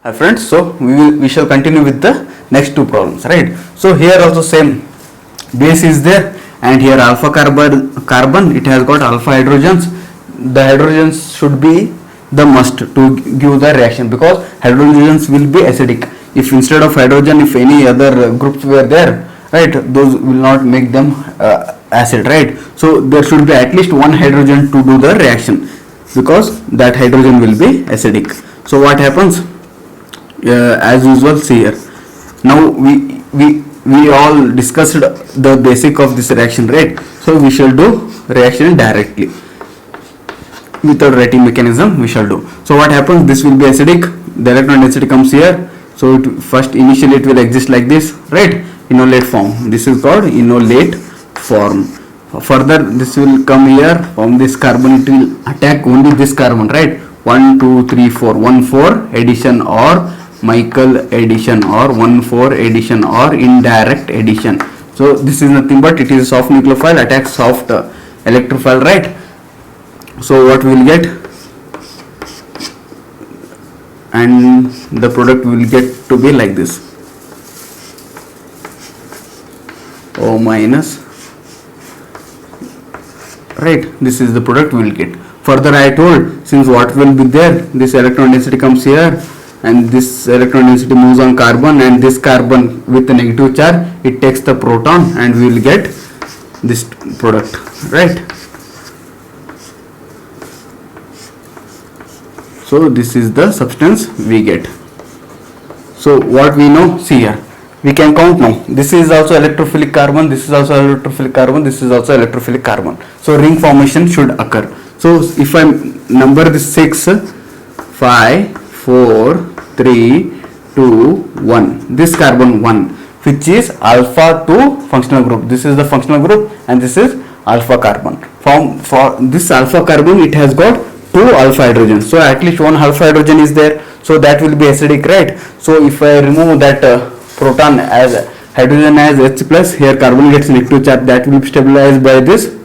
Hi friends, so we shall continue with the next two problems, right? So here also same base is there, and here alpha carbon it has got alpha hydrogens. The hydrogens should be the must to give the reaction, because hydrogens will be acidic. If instead of hydrogen, if any other groups were there, right, those will not make them acid, right? So there should be at least one hydrogen to do the reaction, because that hydrogen will be acidic. So what happens? As usual, see here. Now we all discussed the basic of this reaction, right? So we shall do reaction directly without writing mechanism. We shall do. So what happens? This will be acidic. The electron density comes here. So first initially it will exist like this, right? Enolate form. This is called enolate form. Further this will come here. From this carbon it will attack only this carbon, right? 1 2 3 4 1 4 addition or Michael addition, or 1,4 addition, or indirect addition. So this is nothing but it is soft nucleophile attacks soft electrophile, right? So what we will get, and the product will get to be like this, O minus, right? This is the product we will get. Further I told, since what will be there, this electron density comes here, and this electron density moves on carbon, and this carbon with a negative charge, it takes the proton, and we will get this product, right? So this is the substance we get. So what we know, see here, we can count now. This is also electrophilic carbon, this is also electrophilic carbon, this is also electrophilic carbon. So ring formation should occur. So if I number this 6, 5, 4, 3, 2, 1. This carbon 1, which is alpha 2 functional group. This is the functional group, and this is alpha carbon. For this alpha carbon, it has got 2 alpha hydrogens. So at least one alpha hydrogen is there. So that will be acidic, right? So if I remove that proton as hydrogen as H plus, here carbon gets negative charge, that will be stabilized by this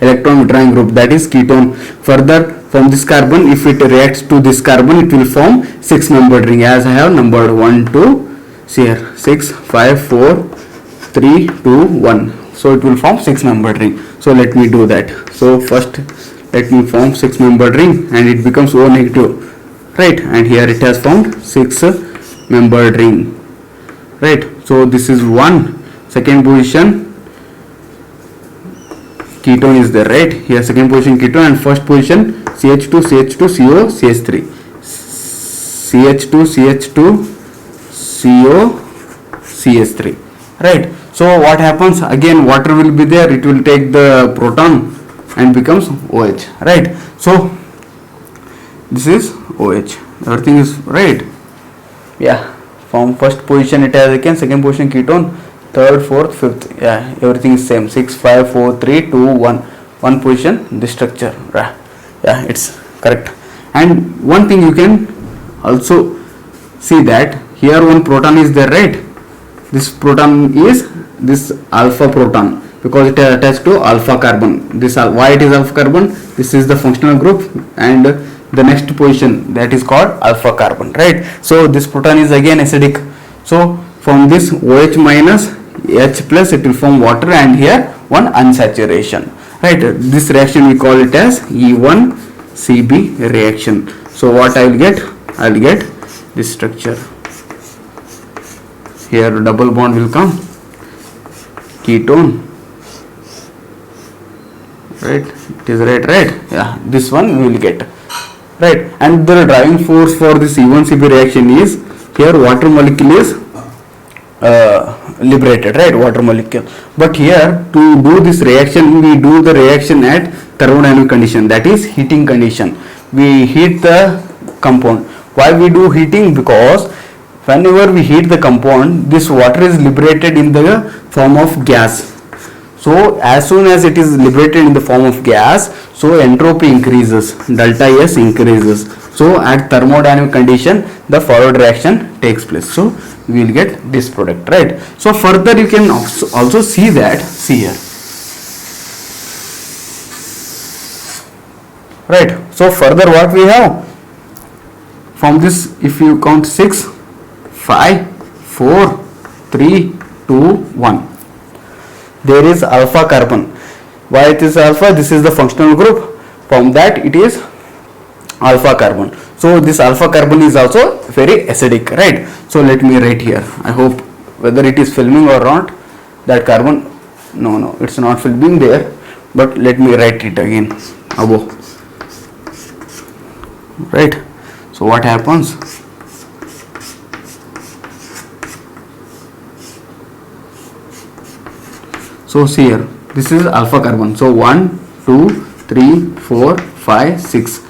electron withdrawing group, that is ketone. Further, from this carbon, if it reacts to this carbon, it will form 6-membered ring, as I have numbered 1 2, see here, 6 5 4 3 2 1. So it will form 6-membered ring. So let me do that. So first let me form 6-membered ring, and it becomes O negative, right? And here it has formed 6-membered ring, right? So this is 1. Second position ketone is there, right? Here second position ketone, and first position CH2 CH2 CO CH3, CH2 CH2 CO CH3, right? So what happens? Again water will be there, it will take the proton and becomes OH, right? So this is OH, everything is right. Yeah, from first position it has again, second position ketone, third, fourth, fifth, yeah, everything is same. 6 5 4 3 2 1. One position, this structure, yeah, it's correct. And one thing you can also see, that here one proton is there, right? This proton is this alpha proton, because it is attached to alpha carbon. This why it is alpha carbon? This is the functional group, and the next position, that is called alpha carbon, right? So this proton is again acidic. So from this OH minus H plus, it will form water, and here one unsaturation, right? This reaction we call it as E1CB reaction. So what I will get? I will get this structure. Here double bond will come, ketone, right? It is right? Yeah, this one we will get, right? And the driving force for this E1CB reaction is, here water molecule is liberated, right? Water molecule. But here to do this reaction, we do the reaction at thermodynamic condition, that is heating condition. We heat the compound. Why we do heating? Because whenever we heat the compound, this water is liberated in the form of gas. So as soon as it is liberated in the form of gas, so entropy increases, delta S increases. So at thermodynamic condition, the forward reaction takes place. So we will get this product, right? So further you can also see that, see here, right? So further what we have, from this, if you count 6, 5, 4, 3, 2, 1, there is alpha carbon. Why it is alpha? This is the functional group, from that it is alpha carbon. So this alpha carbon is also very acidic, right? So let me write here. I hope whether it is filming or not, that carbon, no, it's not filming there, but let me write it again above, right? So what happens? So see here, this is alpha carbon. So 1, 2, 3, 4, 5, 6.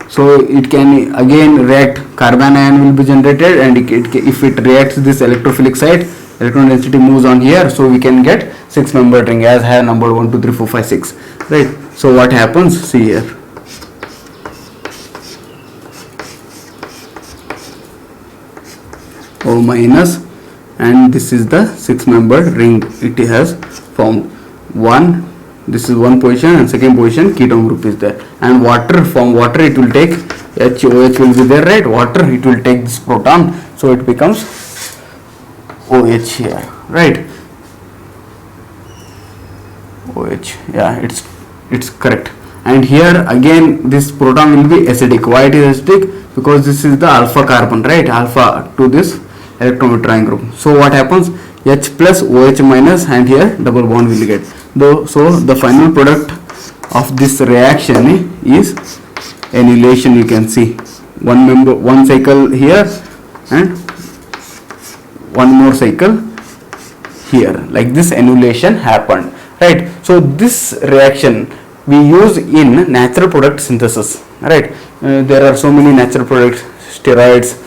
So it can again react, carbon ion will be generated, and if it reacts this electrophilic site, electron density moves on here, so we can get 6 membered ring as I have number 1, 2, 3, 4, 5, 6, right? So what happens? See here, O minus, and this is the 6 membered ring it has formed. One, this is one position, and second position ketone group is there, and water, from water it will take HOH will be there, right? Water, it will take this proton, so it becomes OH here, right? OH, yeah, it's correct. And here again this proton will be acidic. Why it is acidic? Because this is the alpha carbon, right? Alpha to this electron withdrawing group. So what happens? H plus OH minus, and here double bond will get. So the final product of this reaction is annihilation. You can see one cycle here and one more cycle here, like this annihilation happened, right? So this reaction we use in natural product synthesis, right? There are so many natural products, steroids,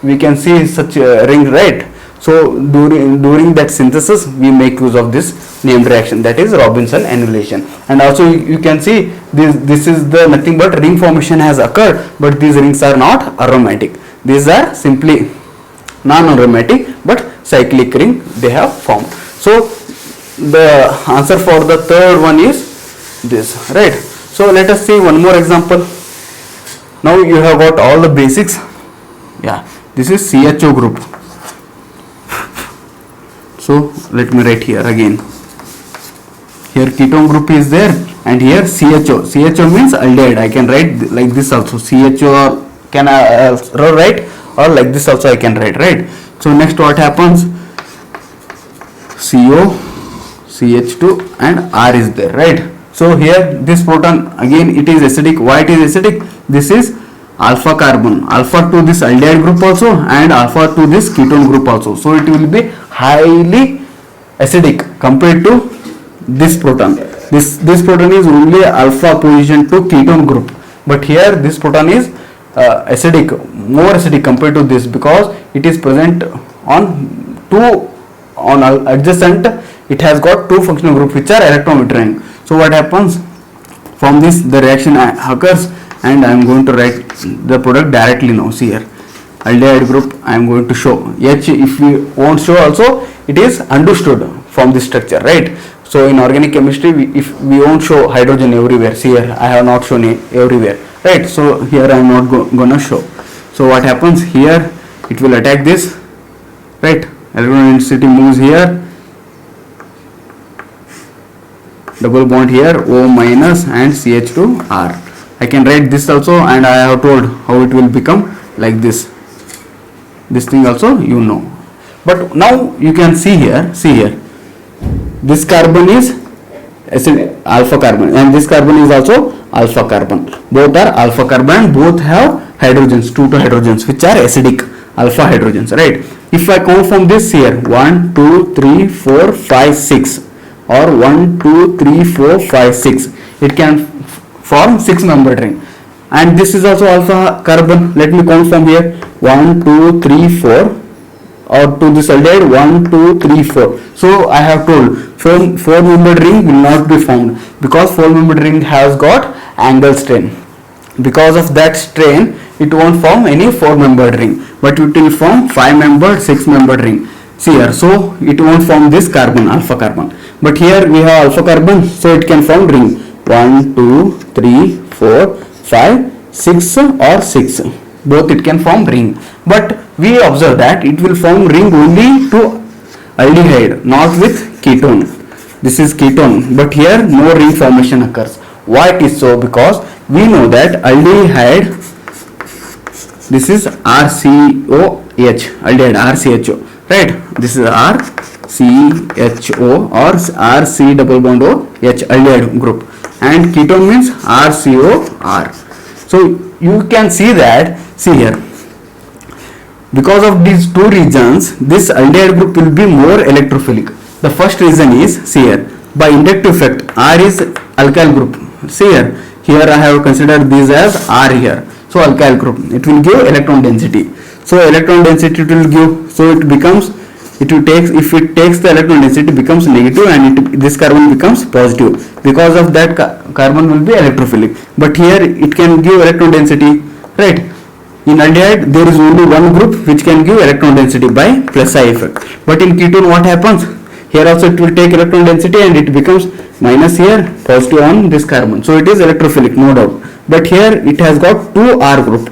we can see such a ring, right? So during that synthesis we make use of this named reaction, that is Robinson annihilation. And also you can see this is the nothing but ring formation has occurred, but these rings are not aromatic. These are simply non-aromatic but cyclic ring they have formed. So the answer for the third one is this, right? So let us see one more example. Now you have got all the basics. Yeah, this is CHO group. So let me write here again. Here ketone group is there, and here CHO. CHO means aldehyde. I can write like this also. CHO can I write, or like this also I can write, right? So next what happens? CO, CH2 and R is there, right? So here this proton again it is acidic. Why it is acidic? This is alpha carbon, alpha to this aldehyde group also and alpha to this ketone group also. So it will be highly acidic compared to this proton. This proton is only alpha position to ketone group, but here this proton is acidic, more acidic compared to this, because it is present on adjacent. It has got two functional groups which are electron withdrawing. So what happens? From this the reaction occurs, and I am going to write the product directly now. See here, aldehyde group I am going to show. H, if we won't show also, it is understood from this structure, right? So in organic chemistry, if we won't show hydrogen everywhere, see here I have not shown it everywhere, right? So here I am not gonna show. So what happens here? It will attack this, right? Electron density moves here, double bond here, O minus and CH2R. I can write this also, and I have told how it will become like this. This thing also you know. But now you can see here, this carbon is alpha carbon, and this carbon is also alpha carbon. Both are alpha carbon, both have hydrogens, two hydrogens which are acidic, alpha hydrogens, right? If I count from this here, 1, 2, 3, 4, 5, 6, or 1, 2, 3, 4, 5, 6, it can form 6 membered ring. And this is also alpha carbon. Let me count from here, 1, 2, 3, 4, or to this aldehyde 1, 2, 3, 4. So I have told 4 membered ring will not be found, because 4 membered ring has got angle strain. Because of that strain, it won't form any 4 membered ring, but it will form 5 membered, 6 membered ring. See here, so it won't form this carbon, alpha carbon. But here we have alpha carbon, so it can form ring 1, 2, 3, 4, 5, 6 or 6. both it can form ring, but we observe that it will form ring only to aldehyde, not with ketone. This is ketone, but here no ring formation occurs. Why it is so? Because we know that aldehyde, this is RCOH, aldehyde RCHO, right? This is RCHO or RC double bond OH, aldehyde group, and ketone means RCOR. So you can see that, see here, because of these two reasons, this aldehyde group will be more electrophilic. The first reason is, see here, by inductive effect, R is alkyl group. See here I have considered this as R here. So alkyl group, it will give electron density. So electron density it will give, so it becomes, it will take, if it takes the electron density, it becomes negative, and this carbon becomes positive. Because of that, carbon will be electrophilic. But here it can give electron density, right? In aldehyde there is only one group which can give electron density by plus I effect. But in ketone what happens? Here also it will take electron density and it becomes minus here, positive on this carbon. So it is electrophilic, no doubt. But here it has got two R group.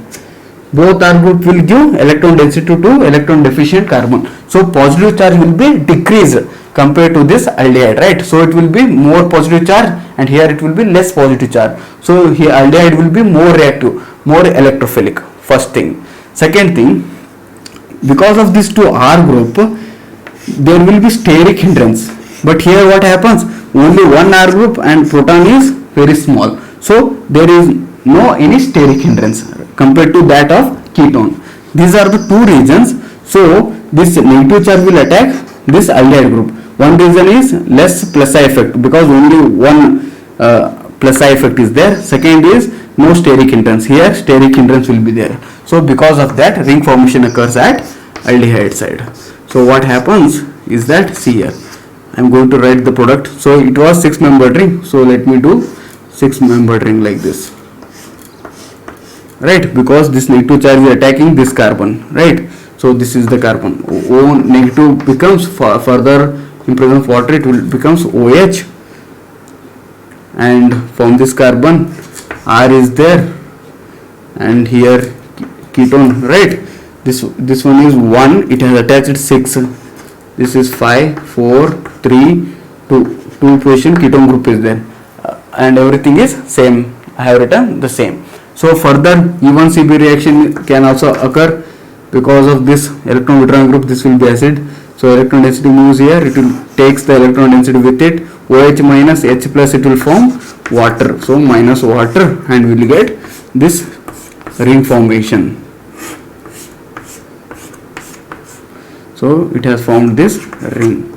Both R group will give electron density to electron deficient carbon. So positive charge will be decreased compared to this aldehyde, right? So it will be more positive charge, and here it will be less positive charge. So here aldehyde will be more reactive, more electrophilic. First thing. Second thing, because of this two R group, there will be steric hindrance. But here what happens? Only one R group and proton is very small. So there is no any steric hindrance compared to that of ketone. These are the two reasons. So this negative charge will attack this aldehyde group. One reason is less plus I effect, because only one plus I effect is there. Second is no steric hindrance. Here steric hindrance will be there. So because of that, ring formation occurs at aldehyde side. So what happens is that, see here, I am going to write the product. So it was 6-membered ring. So let me do 6-membered ring like this, right? Because this negative charge is attacking this carbon, right? So this is the carbon. O negative becomes further in presence of water, it will becomes OH, and from this carbon R is there, and here ketone, right? This one is 1, it has attached 6. This is 5, 4, 3, 2 position ketone group is there, and everything is same. I have written the same. So further E1CB reaction can also occur because of this electron withdrawing group. This will be acid. So electron density moves here, it will takes the electron density with it. OH minus H plus, it will form water. So minus water, and we will get this ring formation. So it has formed this ring,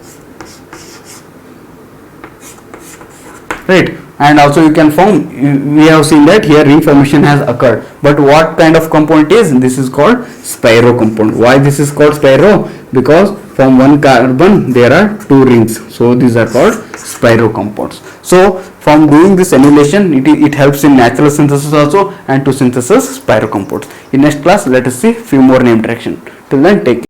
right? And also you can form, we have seen that here ring formation has occurred. But what kind of compound is? This is called spiro compound. Why this is called spiro? Because from one carbon there are two rings. So these are called spiro compounds. So from doing this annihilation, it helps in natural synthesis also, and to synthesis spiro compounds. In next class, let us see few more name reaction. Till then, take care.